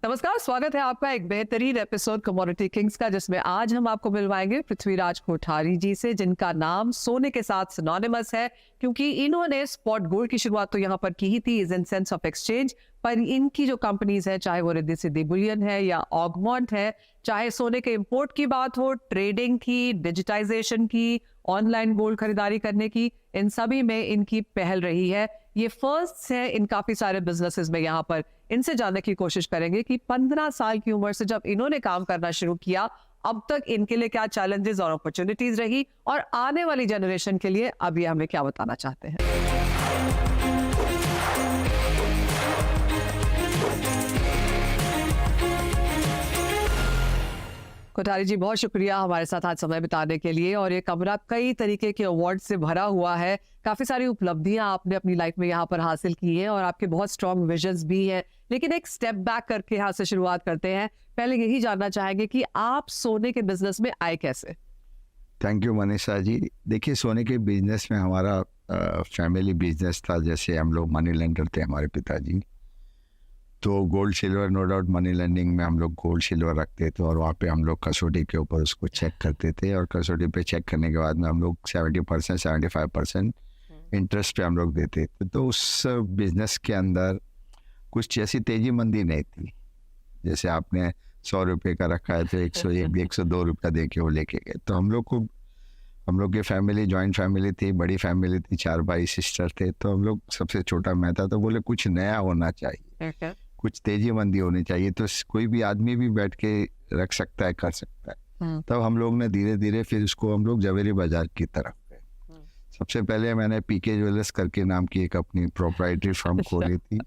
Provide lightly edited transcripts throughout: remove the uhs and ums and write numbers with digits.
नमस्कार, स्वागत है आपका एक बेहतरीन एपिसोड कमोडिटी किंग्स का, जिसमें आज हम आपको मिलवाएंगे पृथ्वीराज कोठारी जी से, जिनका नाम सोने के साथ सिनोनिमस है, क्योंकि इन्होंने स्पॉट गोल्ड की शुरुआत तो यहाँ पर की ही थी, is in sense of exchange. पर इनकी जो कंपनीज है, चाहे वो रिद्धि सिद्धि बुलियन है या ऑगमोंट है, चाहे सोने के इंपोर्ट की बात हो, ट्रेडिंग की, डिजिटाइजेशन की, ऑनलाइन गोल्ड खरीदारी करने की, इन सभी में इनकी पहल रही है। ये फर्स्ट है इन काफी सारे बिजनेसेस में। यहाँ पर इनसे जानने की कोशिश करेंगे कि 15 साल की उम्र से जब इन्होंने काम करना शुरू किया, अब तक इनके लिए क्या चैलेंजेस और अपॉर्चुनिटीज रही, और आने वाली जनरेशन के लिए अब ये हमें क्या बताना चाहते हैं। कोठारी जी, बहुत शुक्रिया हमारे साथ आज समय बिताने के लिए। और ये कमरा कई तरीके के अवार्ड से भरा हुआ है, काफी सारी उपलब्धियां आपने अपनी लाइफ में यहाँ पर हासिल की हैं और आपके बहुत स्ट्रॉन्ग विजन्स भी हैं। लेकिन एक स्टेप बैक करके यहाँ से शुरुआत करते हैं। पहले यही जानना चाहेंगे कि आप सोने के बिजनेस में आए कैसे? Thank you Manisha ji. देखिए, सोने के बिजनेस में हमारा फैमिली बिजनेस था। जैसे हम लोग मनी लेंडर थे, हमारे पिताजी, तो gold silver, no doubt money lending में हम लोग गोल्ड सिल्वर रखते थे और वहाँ पे हम लोग कसौटी के ऊपर उसको चेक करते थे, और कसौटी पे चेक करने के बाद में हम लोग 70% 75% इंटरेस्ट पे हम लोग देते थे। तो उस बिजनेस के अंदर कुछ ऐसी तेजी मंदी नहीं थी। जैसे आपने 100 रुपये का रखा है तो 101 102 रुपया दे के वो लेके गए। तो हम लोग की फैमिली जॉइंट फैमिली थी, बड़ी फैमिली थी, 4 भाई सिस्टर थे। तो हम लोग, सबसे छोटा मैं था, तो बोले कुछ नया होना चाहिए, कुछ तेजी मंदी होनी चाहिए, तो कोई भी आदमी भी बैठ के रख सकता है, कर सकता है। तब हम लोग ने धीरे धीरे फिर उसको हम लोग जवेरी बाजार की तरफ गए। सबसे पहले मैंने पीके ज्वेलर्स करके नाम की एक अपनी प्रोप्राइटरी फर्म खोली थी,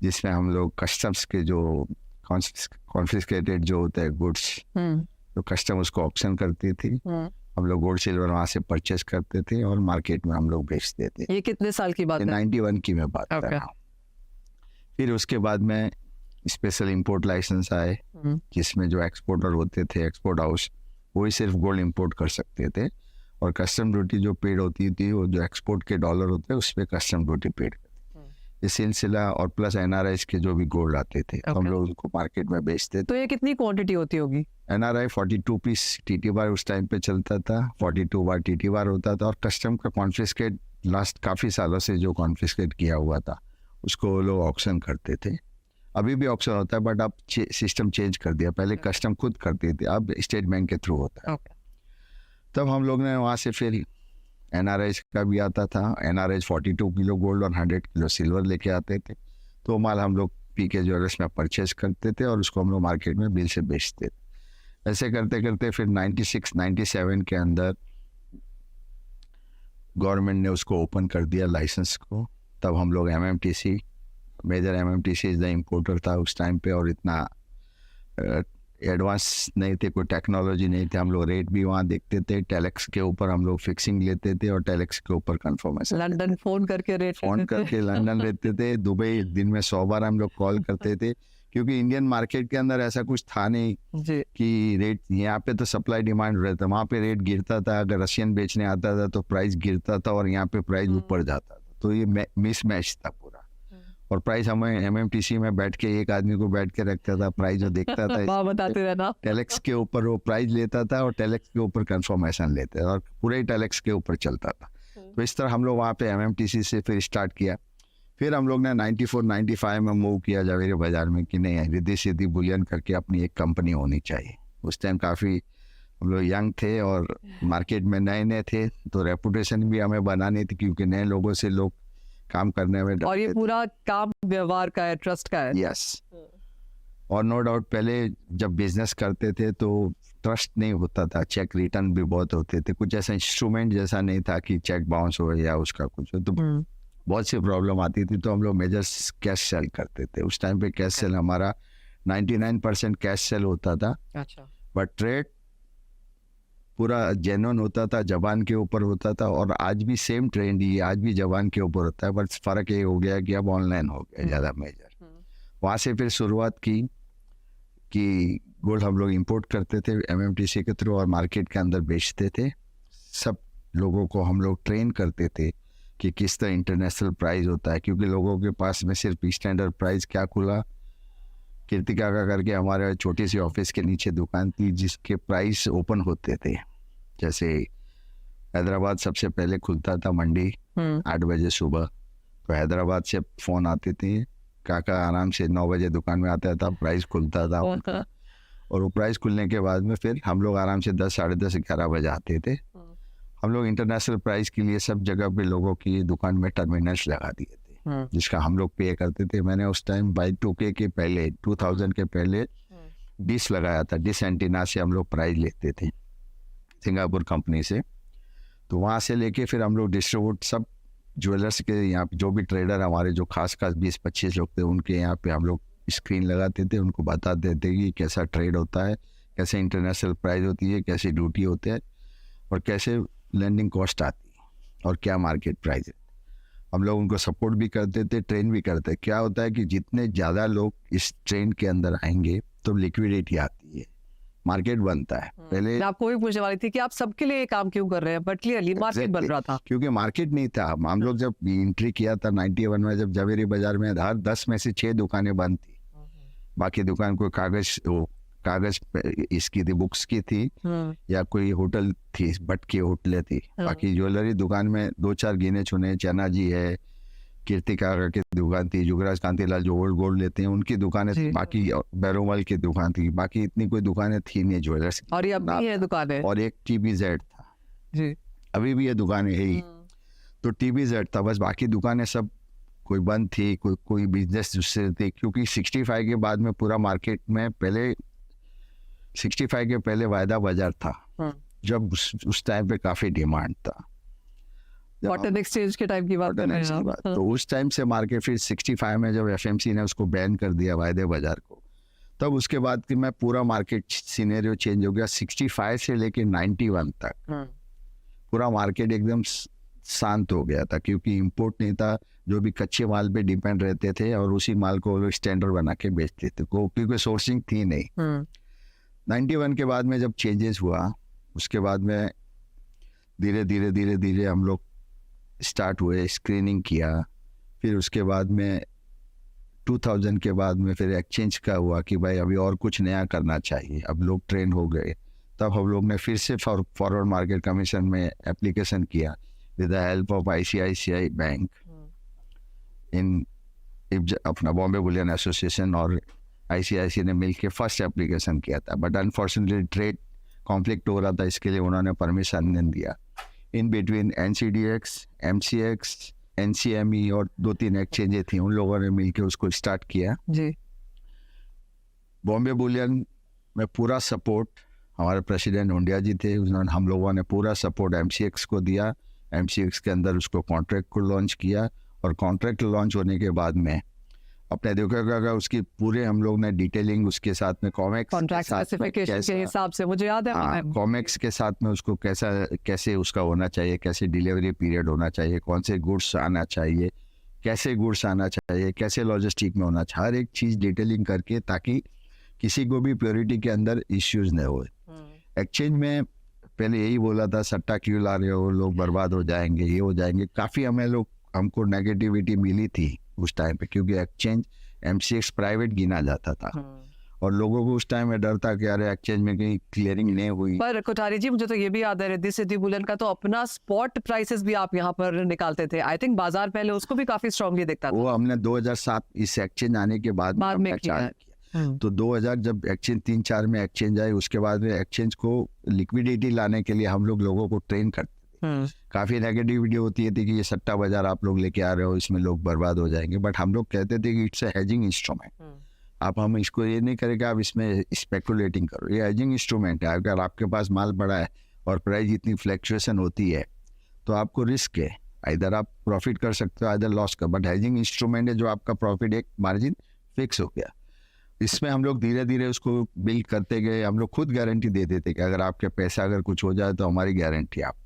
जिसमें हम लोग कस्टम्स के जो कॉन्फिस्केटेड जो होते हैं गुड्स, तो कस्टम उसको ऑप्शन करती थी। हम लोग गोल्ड सिल्वर वहाँ से परचेस करते थे और मार्केट में हम लोग बेचते थे। ये कितने साल की बात है? 91 की मैं बात कर रहा हूँ। फिर उसके बाद में स्पेशल इंपोर्ट लाइसेंस आए, जिसमें जो एक्सपोर्टर होते थे, एक्सपोर्ट हाउस, वही सिर्फ गोल्ड इंपोर्ट कर सकते थे, और कस्टम ड्यूटी जो पेड होती थी वो जो एक्सपोर्ट के डॉलर होते हैं उस पर कस्टम ड्यूटी पेड करते। ये सिलसिला, और प्लस एनआरआई के जो भी गोल्ड आते थे, हम लोग उसको मार्केट में बेचते थे। तो ये कितनी क्वांटिटी होती होगी? एनआरआई 42 पीस टीटी बार उस टाइम पे चलता था, 42 बार टीटी बार होता था। और कस्टम का कॉन्फिस्केट लास्ट काफ़ी सालों से जो कॉन्फिस्केट किया हुआ था, उसको वो लोग ऑक्शन करते थे। अभी भी ऑक्शन होता है, बट अब सिस्टम चेंज कर दिया। पहले कस्टम खुद करती थी, अब स्टेट बैंक के थ्रू होता है। तब हम लोग ने वहाँ से फिर एनआरआई का भी आता था। एनआरआई 42 किलो गोल्ड और 100 किलो सिल्वर लेके आते थे। तो माल हम लोग पीके ज्वेलर्स में परचेस करते थे और उसको हम लोग मार्केट में बिल से बेचते थे। ऐसे करते करते फिर 96-97 के अंदर गवर्नमेंट ने उसको ओपन कर दिया लाइसेंस को। तब हम लोग MMTC, major MMTC is the importer था उस टाइम पे, और इतना एडवांस नहीं थे, कोई टेक्नोलॉजी नहीं थे। हम लोग रेट भी वहाँ देखते थे, टेलेक्स के ऊपर हम लोग फिक्सिंग लेते थे और टेलेक्स के ऊपर कंफर्मेशन, लंदन फोन करके लंदन रहते थे, दुबई दिन में 100 बार हम लोग कॉल करते थे, क्योंकि इंडियन मार्केट के अंदर ऐसा कुछ था नहीं कि रेट, यहाँ पे तो सप्लाई डिमांड रहता, वहाँ पे रेट गिरता था। अगर रशियन बेचने आता था तो प्राइस गिरता था और यहाँ पे प्राइस ऊपर जाता था। तो ये मिसमैच था पूरा। और प्राइस हमें एमएमटीसी में बैठ के एक आदमी को बैठ के रखता था, प्राइस जो देखता था बताते रहना, टेलेक्स के ऊपर वो प्राइस लेता था और टेलेक्स के ऊपर कंफर्मेशन लेते थे, और पूरे टेलेक्स के ऊपर चलता था। तो इस तरह हम लोग वहाँ पे एमएमटीसी से फिर स्टार्ट किया। फिर हम लोग ने 94-95 में मूव किया जवेरी बाजार में कि नहीं, रिद्धि सिद्धि बुलियन करके अपनी एक कंपनी होनी चाहिए। उस टाइम काफ़ी हम लोग यंग थे और मार्केट में नए नए थे, तो रेपुटेशन भी हमें बनानी थी, क्योंकि नए लोगों से लोग काम करने में, और ये पूरा काम व्यवहार का है, ट्रस्ट का है। यस। और नो डाउट पहले जब बिजनेस करते थे तो ट्रस्ट नहीं होता था, चेक रिटर्न भी बहुत होते थे, कुछ ऐसा इंस्ट्रूमेंट जैसा नहीं था कि चेक बाउंस हो या उसका कुछ हो, तो बहुत सी प्रॉब्लम आती थी। तो हम लोग मेजर कैश सेल करते थे। उस टाइम पे कैश सेल हमारा 99% कैश सेल होता था। अच्छा। बट ट्रेड पूरा जेन्युइन होता था, जबान के ऊपर होता था, और आज भी सेम ट्रेंड ही है, आज भी जबान के ऊपर होता है। बट फ़र्क ये हो गया कि अब ऑनलाइन हो गया ज़्यादा मेजर। वहाँ से फिर शुरुआत की कि गोल्ड हम लोग इंपोर्ट करते थे एमएमटीसी के थ्रू और मार्केट के अंदर बेचते थे। सब लोगों को हम लोग ट्रेन करते थे कि किस तरह इंटरनेशनल प्राइस होता है, क्योंकि लोगों के पास में सिर्फ स्टैंडर्ड प्राइस क्या खुला कीर्तिका का करके हमारे छोटी सी ऑफिस के नीचे दुकान थी जिसके प्राइस ओपन होते थे। जैसे हैदराबाद सबसे पहले खुलता था मंडी 8 बजे सुबह, तो हैदराबाद से फ़ोन आते थे, काका आराम से 9 बजे दुकान में आता था, प्राइस खुलता था। और वो प्राइस खुलने के बाद में फिर हम लोग आराम से 10, साढ़े 10, 11 बजे आते थे। हम लोग इंटरनेशनल प्राइस के लिए सब जगह पे लोगों की दुकान में टर्मिनल्स लगा दिए थे, जिसका हम लोग पे करते थे। मैंने उस टाइम Y2K के पहले 2000 के पहले डिश लगाया था। डिश एंटीना से हम लोग प्राइस लेते थे सिंगापुर कंपनी से। तो वहाँ से लेके फिर हम लोग डिस्ट्रीब्यूट सब ज्वेलर्स के यहाँ पे जो भी ट्रेडर हमारे जो खास 20-25 लोग थे उनके यहाँ पे हम लोग स्क्रीन लगाते थे, उनको बताते थे कि कैसा ट्रेड होता है, कैसे इंटरनेशनल प्राइस होती है, कैसे ड्यूटी होते हैं और कैसे लैंडिंग कॉस्ट आती है और क्या मार्केट प्राइस है। हम लोग उनको सपोर्ट भी करते थे, ट्रेन भी करते। क्या होता है कि जितने ज़्यादा लोग इस ट्रेन के अंदर आएंगे तो लिक्विडिटी आती है, मार्केट बनता है। पहले मैं आपको भी पूछने वाली थी कि आप सबके लिए ये काम क्यों कर रहे हैं, बट क्लियरली मार्केट बन रहा था। क्योंकि मार्केट नहीं था। हम लोग जब एंट्री किया था 91 में, जब जवेरी बाजार में हर 10 में से 6 दुकानें बंद थी, बाकी दुकान कोई कागज इसकी थी, बुक्स की थी, या कोई होटल थी, बट की होटलें थी। बाकी ज्वेलरी दुकान में 2-4 गिने चुने, चना जी है, कीर्तिका की दुकान थी, युगराज कांतिलाल जो ओल्ड गोल्ड लेते हैं उनकी दुकानें थी, बाकी बैरोमल की दुकान थी, बाकी इतनी कोई दुकानें थी नहीं ज्वेलर्स की। और ये अब भी है दुकानें। और एक TBZ था जी, अभी भी ये दुकानें है ही। तो TBZ था बस, बाकी दुकानें सब कोई बंद थी, कोई बिजनेस दूसरे थे। क्योंकि 65 के बाद में पूरा मार्केट में, पहले 65 के पहले वायदा बाजार था, जब उस टाइम पे काफी डिमांड था। कॉटन एक्सचेंज के टाइम की बात कर रहे हैं आप। तो उस टाइम से मार्केट फिर 65 में जब FMC ने उसको बैन कर दिया वायदे बाजार को, तब उसके बाद कि मैं पूरा मार्केट सिनेरियो चेंज हो गया। 65 से लेके 91 तक पूरा मार्केट एकदम शांत हो गया था, क्योंकि इंपोर्ट नहीं था, जो भी कच्चे माल पे डिपेंड रहते थे और उसी माल को वो स्टैंडर्ड बना के बेचते थे, क्योंकि सोर्सिंग थी नहीं। 91 के बाद में जब चेंजेस हुआ, उसके बाद में धीरे धीरे हम लोग स्टार्ट हुए, स्क्रीनिंग किया। फिर उसके बाद में 2000 के बाद में फिर एक्सचेंज का हुआ कि भाई अभी और कुछ नया करना चाहिए, अब लोग ट्रेन हो गए। तब हम लोग ने फिर से फॉरवर्ड मार्केट कमीशन में एप्लीकेशन किया with the help of ICICI bank, इन अपना बॉम्बे बुलियन एसोसिएशन और ICICI ने मिलके फर्स्ट एप्लीकेशन किया था। बट अनफॉर्चुनेटली ट्रेड कॉन्फ्लिक्ट हो रहा था, इसके लिए उन्होंने परमिशन नहीं दिया। In between NCDX, MCX, NCME और 2-3 एक्सचेंजें थी, उन लोगों ने मिलके उसको स्टार्ट किया जी। बॉम्बे बुलियन में पूरा सपोर्ट हमारे प्रेसिडेंट हुंडिया जी थे, उन्होंने, हम लोगों ने पूरा सपोर्ट MCX को दिया। MCX के अंदर उसको कॉन्ट्रैक्ट को लॉन्च किया, और कॉन्ट्रैक्ट लॉन्च होने के बाद में अपने देखा उसकी पूरे हम लोग ने डिटेलिंग उसके साथ में कॉमेक्स कॉन्ट्रैक्ट स्पेसिफिकेशन के हिसाब से मुझे याद है, कॉमेक्स के साथ में उसको कैसे उसका होना चाहिए, कैसे डिलीवरी पीरियड होना चाहिए, कौन से गुड्स आना चाहिए, कैसे गुड्स आना चाहिए, कैसे लॉजिस्टिक में होना चाहिए, हर एक चीज़ डिटेलिंग करके, ताकि किसी को भी प्योरिटी के अंदर इश्यूज न हो। एक्सचेंज में पहले यही बोला था, सट्टा क्यों ला रहे हो, लोग बर्बाद हो जाएंगे, ये हो जाएंगे। काफ़ी हमको नेगेटिविटी मिली थी उस टाइम पे, क्योंकि एक्सचेंज MCX प्राइवेट गिना जाता था और लोगों को उस टाइम में डर था कि अरे एक्सचेंज में कहीं क्लियरिंग नहीं हुई। पर कोठारी जी, मुझे तो ये भी याद है रिद्धि सिद्धि बुलियन का तो अपना स्पॉट प्राइसेस भी आप यहाँ पर निकालते थे। आई थिंक बाजार पहले उसको भी काफी स्ट्रांगली देखता था। वो हमने 2007 इस एक्सचेंज आने के बाद में किया। तो 2000 जब एक्सचेंज 3-4 में एक्सचेंज आई, उसके बाद में एक्सचेंज को लिक्विडिटी लाने के लिए हम लोगों को ट्रेन करते थे। काफी नेगेटिविटी होती थी कि ये सट्टा बाजार आप लोग लेके आ रहे हो, इसमें लोग बर्बाद हो जाएंगे। बट हम लोग कहते थे कि इट्स अ हेजिंग इंस्ट्रूमेंट। आप हम इसको ये नहीं करें कि आप इसमें स्पेकुलेटिंग करो, ये हेजिंग इंस्ट्रूमेंट है। अगर आपके पास माल पड़ा है और प्राइस इतनी फ्लैक्चुएशन होती है तो आपको रिस्क है, इधर आप प्रॉफिट कर सकते हो, इधर लॉस कर। बट हेजिंग इंस्ट्रूमेंट है जो आपका प्रॉफिट एक मार्जिन फिक्स हो गया। इसमें हम लोग धीरे धीरे उसको बिल्ड करते गए। हम लोग खुद गारंटी दे देते कि अगर आपके पैसा अगर कुछ हो जाए तो हमारी गारंटी आपको।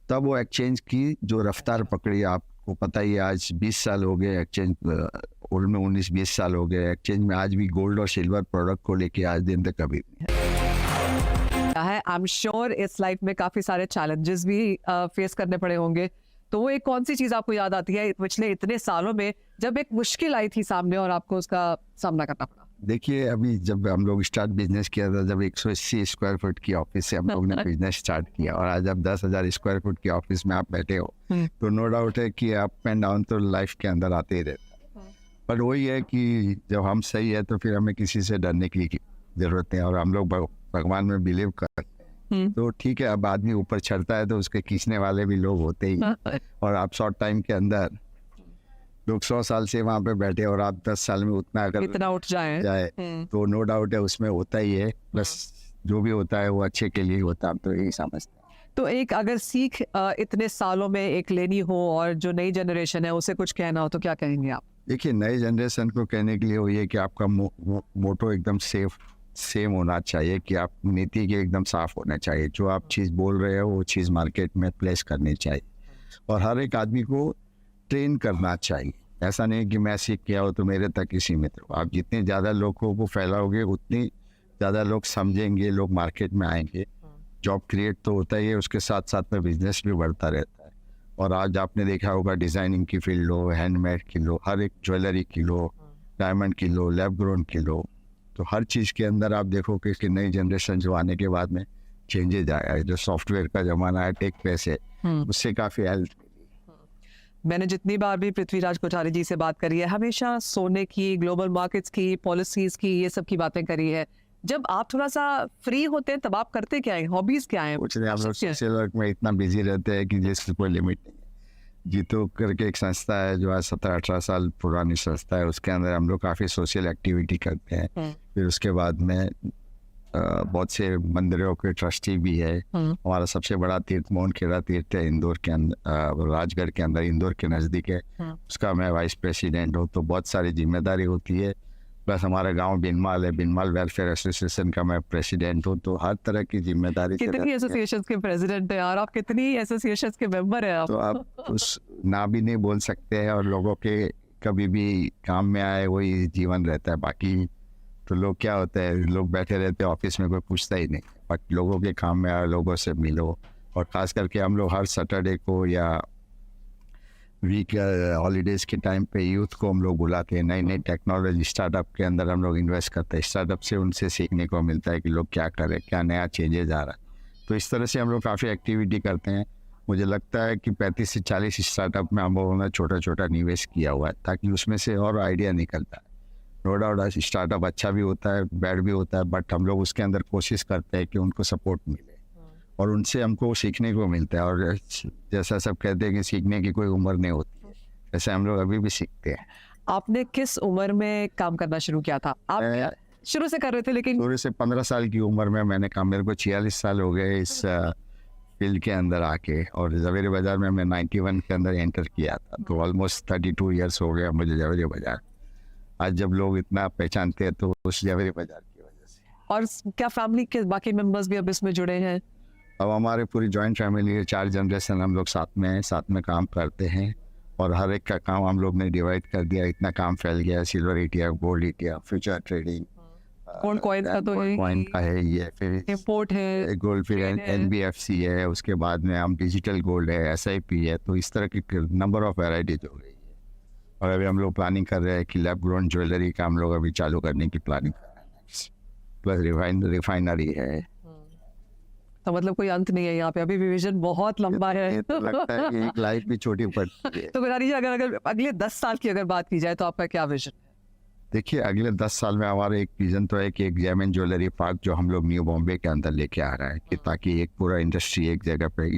तब वो एक्सचेंज की जो रफ्तार पकड़ी, आपको पता ही है, आज 20 साल हो गए एक्सचेंज, गोल्ड में 19-20 साल हो गए एक्सचेंज में। आज भी गोल्ड और सिल्वर प्रोडक्ट को लेके आज दिन तक कभी नहीं है। आई एम श्योर इस लाइफ में काफी सारे चैलेंजेस भी फेस करने पड़े होंगे। तो वो एक कौन सी चीज आपको याद आती है पिछले इतने सालों में जब एक मुश्किल आई थी सामने और आपको उसका सामना करना पड़ा? देखिए, अभी जब हम लोग स्टार्ट बिजनेस किया था, जब 180 स्क्वायर फुट की ऑफिस से हम लोग ने बिजनेस स्टार्ट किया, और आज आप 10,000 स्क्वायर फुट की ऑफिस में आप बैठे हो, तो नो डाउट है कि अप एंड डाउन तो लाइफ के अंदर आते ही रहता है। पर वही है कि जब हम सही है तो फिर हमें किसी से डरने की जरूरत नहीं, और हम लोग भगवान में बिलीव करते हैं, तो ठीक है। अब आदमी ऊपर चढ़ता है तो उसके खींचने वाले भी लोग होते ही, और आप शॉर्ट टाइम के अंदर लोग 100 साल से वहाँ पे बैठे और आप 10 साल में उतना अगर इतना उठ जाए तो नो डाउट है उसमें होता ही है। प्लस जो भी होता है वो अच्छे के लिए होता है, तो यही समझते हैं। तो एक अगर सीख इतने सालों में एक लेनी हो और जो नई जनरेशन है उसे कुछ कहना हो तो क्या कहेंगे आप? देखिए, नई जनरेशन को कहने के लिए वो ये कि आपका मोटो एकदम सेम होना चाहिए, कि आप नीति के एकदम साफ होना चाहिए। जो आप चीज़ बोल रहे हो वो चीज़ मार्केट में प्लेस करनी चाहिए, और हर एक आदमी को ट्रेन करना चाहिए। ऐसा नहीं कि मैं सीख के आओ तो मेरे तक ही सीमित हो। आप जितने ज़्यादा लोगों को फैलाओगे उतनी ज़्यादा लोग समझेंगे, लोग मार्केट में आएंगे, जॉब क्रिएट तो होता ही है, उसके साथ साथ में बिजनेस भी बढ़ता रहता है। और आज आपने देखा होगा डिज़ाइनिंग की फील्ड लो, हैंडमेड की लो, हर एक ज्वेलरी की लो, डायमंड की लो, लैब ग्रोन की लो, तो हर चीज़ के अंदर आप देखोगे कि नई जनरेशन जो आने के बाद में चेंजेज आया है। जो सॉफ्टवेयर का ज़माना है, टेक प्लेस है, उससे काफ़ी हेल्प। मैंने जितनी बार भी पृथ्वीराज कोठारी जी से बात करी है, हमेशा सोने की, ग्लोबल मार्केट्स की, पॉलिसीज की, ये सब की बातें करी है। जब आप थोड़ा सा फ्री होते हैं तब आप करते क्या है? हॉबीज क्या है? कुछ नहीं, आप लोग सोशल वर्क में इतना बिजी रहते हैं कि जिसकी कोई लिमिट नहीं है। जीतो करके एक संस्था है जो आज 17-18 साल पुरानी संस्था है, उसके अंदर हम लोग काफ़ी सोशल एक्टिविटी करते हैं। फिर उसके बाद में बहुत से मंदिरों के ट्रस्टी भी है। हमारा सबसे बड़ा तीर्थ मोहन खेड़ा तीर्थ है, इंदौर के अंदर, राजगढ़ के अंदर, इंदौर के नज़दीक है, उसका मैं वाइस प्रेसिडेंट हूँ। तो बहुत सारी जिम्मेदारी होती है। प्लस हमारा गांव बिनमाल है, बिनमाल वेलफेयर एसोसिएशन का मैं प्रेसिडेंट हूँ। तो हर तरह की जिम्मेदारी। कितनी एसोसिएशन के प्रेसिडेंट है यार आप, कितनी एसोसिएशन के मेंबर है आप? तो आप उस ना भी नहीं बोल सकते हैं, और लोगों के कभी भी काम में आए वही जीवन रहता है। बाकी तो लोग क्या होता है, लोग बैठे रहते हैं ऑफिस में, कोई पूछता ही नहीं। बट लोगों के काम में आए, लोगों से मिलो। और खास करके हम लोग हर सैटरडे को या वीक हॉलीडेज के टाइम पे यूथ को हम लोग बुलाते हैं। नई नई टेक्नोलॉजी स्टार्टअप के अंदर हम लोग इन्वेस्ट करते हैं। स्टार्टअप से उनसे सीखने को मिलता है कि लोग क्या करें, क्या नया चेंजेज आ रहा है। तो इस तरह से हम लोग काफ़ी एक्टिविटी करते हैं। मुझे लगता है कि 35 से 40 स्टार्टअप में हम लोगों ने छोटा छोटा निवेश किया हुआ है, ताकि उसमें से और आइडिया निकलता है। नो डाउट स्टार्टअप अच्छा भी होता है, बैड भी होता है, बट हम लोग उसके अंदर कोशिश करते हैं कि उनको सपोर्ट मिले, और उनसे हमको सीखने को मिलता है। और जैसा सब कहते हैं कि सीखने की कोई उम्र नहीं होती है, वैसे हम लोग अभी भी सीखते हैं। आपने किस उम्र में काम करना शुरू किया था? आप शुरू से कर रहे थे? लेकिन शुरू से 15 साल की उम्र में मैंने काम, मेरे को 46 साल हो गए इस फील्ड के अंदर आके। और जवेरी बाज़ार में मैं 91 के अंदर एंटर किया था, तो ऑलमोस्ट 32 ईयर्स हो गया मुझे जवेरी बाज़ार। आज जब लोग इतना पहचानते हैं तो उस जवेरी बाज़ार की वजह से। और क्या फैमिली के बाकी मेंबर्स भी अब इसमें जुड़े हैं? अब हमारे पूरी जॉइंट फैमिली है, 4 जनरेशन हम लोग साथ में हैं, साथ में काम करते हैं। और हर एक का काम हम लोग ने डिवाइड कर दिया, इतना काम फैल गया है। Silver ETF, gold ETF, future trading, gold coin का तो है, कॉइन का है ये, फिर इंपोर्ट है, गोल्ड, फिर NBFC है, उसके बाद में हम डिजिटल गोल्ड है, SIP है। तो इस तरह की नंबर ऑफ वेराइटीज हो गई है। और अभी हम लोग प्लानिंग कर रहे हैं कि लैब ग्रोन ज्वेलरी का हम लोग अभी चालू करने की प्लानिंग कर रहे हैं। प्लस रिफाइनरी है। तो मतलब कोई अंत नहीं है यहाँ पे, अभी भी विजन बहुत लंबा है। तो लगता है कि एक लाइफ भी छोटी पड़ती है। तो कोठारी जी, अगर अगले 10 साल की अगर बात की जाए तो आपका क्या विजन है? देखिए, अगले 10 साल में हमारा एक विजन तो है कि एक जेमन ज्वेलरी पार्क जो हम लोग न्यू बॉम्बे के अंदर लेके आ रहा है, कि ताकि एक पूरा इंडस्ट्री एक जगह पे,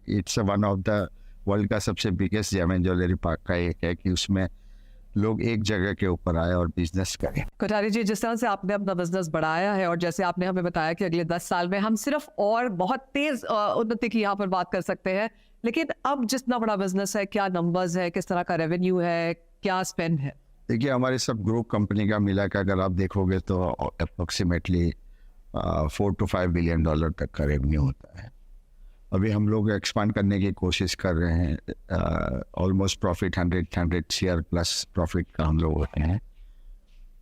it's one of the world का सबसे बिगेस्ट जेमन ज्वेलरी पार्क का एक है कि उसमें लोग एक जगह के ऊपर आए और बिजनेस करें। कोठारी जी, जिस तरह से आपने अपना बिजनेस बढ़ाया है और जैसे आपने हमें बताया कि अगले 10 साल में हम सिर्फ और बहुत तेज उन्नति की यहाँ पर बात कर सकते हैं, लेकिन अब जितना बड़ा बिजनेस है, क्या नंबर्स है, किस तरह का रेवेन्यू है, क्या स्पेंड है? देखिए, हमारे सब ग्रुप कंपनी का मिला के अगर आप देखोगे तो अप्रोक्सीमेटली 4 to 5 बिलियन डॉलर तक का रेवेन्यू होता है। अभी हम लोग एक्सपांड करने की कोशिश कर रहे हैं। Almost profit 100 CR plus profit का हम लोग होते हैं।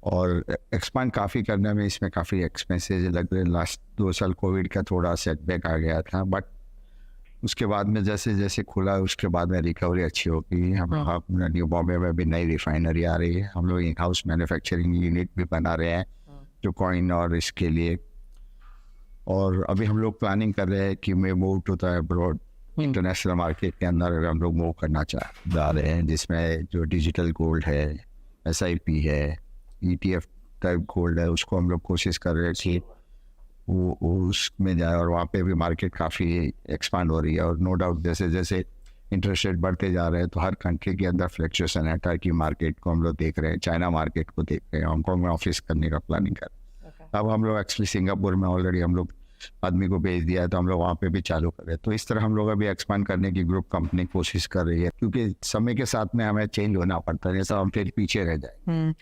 और एक्सपांड काफ़ी करने में इसमें काफ़ी एक्सपेंसेस लग रहे हैं। लास्ट 2 साल कोविड का थोड़ा सेटबैक आ गया था, बट उसके बाद में जैसे जैसे खुला उसके बाद में रिकवरी अच्छी होगी। हम अपना न्यू बॉम्बे में भी नई रिफाइनरी आ रही है, हम लोग इन हाउस मैन्युफैक्चरिंग यूनिट भी बना रहे हैं जो कॉइन और इसके लिए। और अभी हम लोग प्लानिंग कर रहे हैं कि मैं move to the abroad, international market के अंदर हम लोग मूव करना जा रहे हैं, जिसमें जो डिजिटल गोल्ड है, SIP है, ETF टाइप गोल्ड है, उसको हम लोग कोशिश कर रहे हैं कि वो उसमें जाए और वहाँ पे भी मार्केट काफ़ी एक्सपांड हो रही है। और नो डाउट जैसे जैसे इंटरेस्ट रेट बढ़ते जा रहे हैं तो हर कंट्री के अंदर फ्लक्चुएशन है। टर्की मार्केट को हम लोग देख रहे हैं, चाइना मार्केट को देख रहे हैं, हांगकॉन्ग में ऑफिस करने का प्लानिंग कर रहे हैं। अब हम लोग एक्चुअली सिंगापुर में ऑलरेडी हम लोग आदमी को भेज दिया है, तो हम लोग वहाँ पे भी चालू कर रहे हैं। तो इस तरह हम लोग अभी एक्सपांड करने की ग्रुप कंपनी कोशिश कर रही है, क्योंकि समय के साथ में हमें चेंज होना पड़ता है, जैसा हम फिर पीछे रह जाए।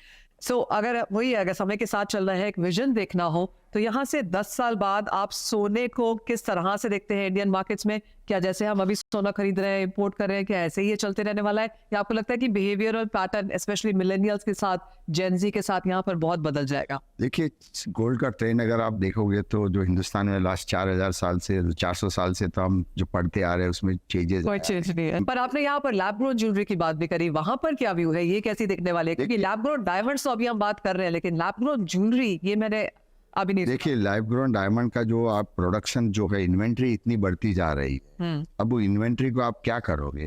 सो अगर वही अगर समय के साथ चलना है, एक विजन देखना हो, तो यहाँ से 10 साल बाद आप सोने को किस तरह से देखते हैं इंडियन मार्केट्स में? क्या जैसे हम अभी सोना खरीद रहे हैं, इंपोर्ट कर रहे हैं, क्या ऐसे ही ये चलते रहने वाला है, या आपको लगता है कि बिहेवियरल पैटर्न स्पेशली मिलेनियल्स के साथ, जेनजी के साथ यहाँ पर बहुत बदल जाएगा? देखिए, गोल्ड का ट्रेंड अगर आप देखोगे तो जो हिंदुस्तान में लास्ट 4000 साल से 400 साल से तो हम जो पढ़ते आ रहे हैं उसमें चेंजेस कोई चेंज नहीं है। पर आपने यहाँ पर लैब ग्रोन ज्वेलरी की बात भी करी, वहां पर क्या व्यू है, ये कैसी दिखने वाली है? क्योंकि लैब ग्रोन डायमंड्स तो अभी हम बात कर रहे हैं, लेकिन लैब ग्रोन ज्वेलरी ये मैंने अभी नहीं देखिए, लैब ग्रोन डायमंड का जो आप प्रोडक्शन जो है, इन्वेंट्री इतनी बढ़ती जा रही है। अब वो इन्वेंट्री को आप क्या करोगे?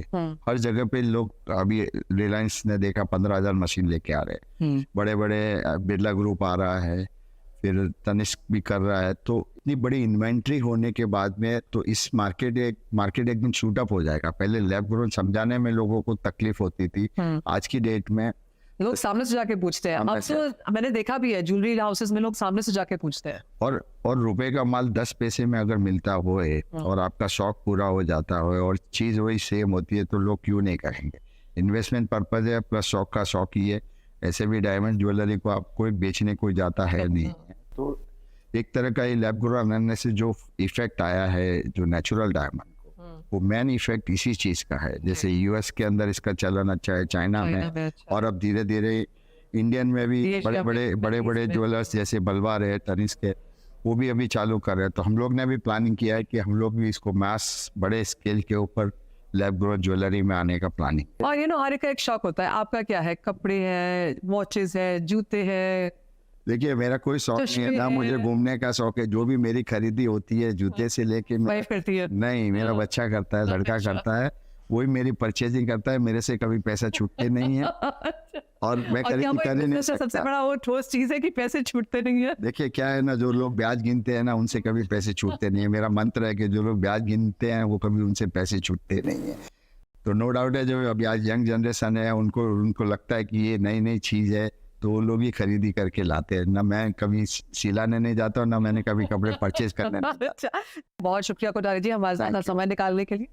हर जगह पे लोग, अभी रिलायंस ने देखा 15,000 मशीन लेके आ रहे हैं, बड़े बड़े बिरला ग्रुप आ रहा है, फिर तनिष्क भी कर रहा है। तो इतनी बड़ी इन्वेंट्री होने के बाद में तो इस मार्केट एक दिन शूट अप हो जाएगा। पहले लैब ग्रोन समझाने में लोगों को तकलीफ होती थी, आज की डेट में लोग सामने से जाके पूछते हैं। अब तो मैंने देखा भी है ज्वेलरी हाउसेस में लोग सामने से जाके पूछते हैं। और रुपए का माल 10 पैसे में अगर मिलता होए और आपका शौक पूरा हो जाता हो और चीज वही सेम होती है तो लोग क्यों नहीं करेंगे? इन्वेस्टमेंट पर्पज है प्लस शौक का शौक ही है। ऐसे भी डायमंड ज्वेलरी को आपको बेचने कोई जाता है नहीं। तो एक तरह का ये लैब ग्रोन बनने से जो इफेक्ट आया है जो नेचुरल डायमंड, वो मेन इफेक्ट इसी चीज का है। जैसे US के अंदर इसका चलन अच्छा है, चाइना में, और अब धीरे धीरे इंडियन में भी बड़े बड़े ज्वेलर्स जैसे बलवार है, तनिष्क है, वो भी अभी चालू कर रहे हैं। तो हम लोग ने भी प्लानिंग किया है कि हम लोग भी इसको मास बड़े स्केल के ऊपर लैब ग्रोन ज्वेलरी में आने का प्लानिंग। और हर एक का एक शौक होता है। आपका क्या है? कपड़े हैं, वॉचेस है, जूते हैं? देखिए, मेरा कोई शौक नहीं है ना, मुझे घूमने का शौक है। जो भी मेरी खरीदी होती है जूते से लेके नहीं, मेरा बच्चा करता है, लड़का करता है, वही मेरी परचेजिंग करता है। मेरे से कभी पैसा छूटते नहीं है और मैं खरीदी करने नहीं सकता। सबसे बड़ा वो ठोस चीज है कि पैसे छूटते नहीं है। देखिए, क्या है ना, जो लोग ब्याज गिनते हैं ना, उनसे कभी पैसे छूटते नहीं है। मेरा मंत्र है कि जो लोग ब्याज गिनते हैं वो कभी उनसे पैसे छूटते नहीं है। तो नो डाउट है, जो अभी आज यंग जनरेशन है उनको लगता है कि ये नई नई चीज है, तो वो लोग ही खरीदी करके लाते हैं। ना मैं कभी सिलाने नहीं जाता और ना मैंने कभी कपड़े परचेज करने नहीं जाता। बहुत शुक्रिया कोठारी जी हमारे साथ समय निकालने के लिए।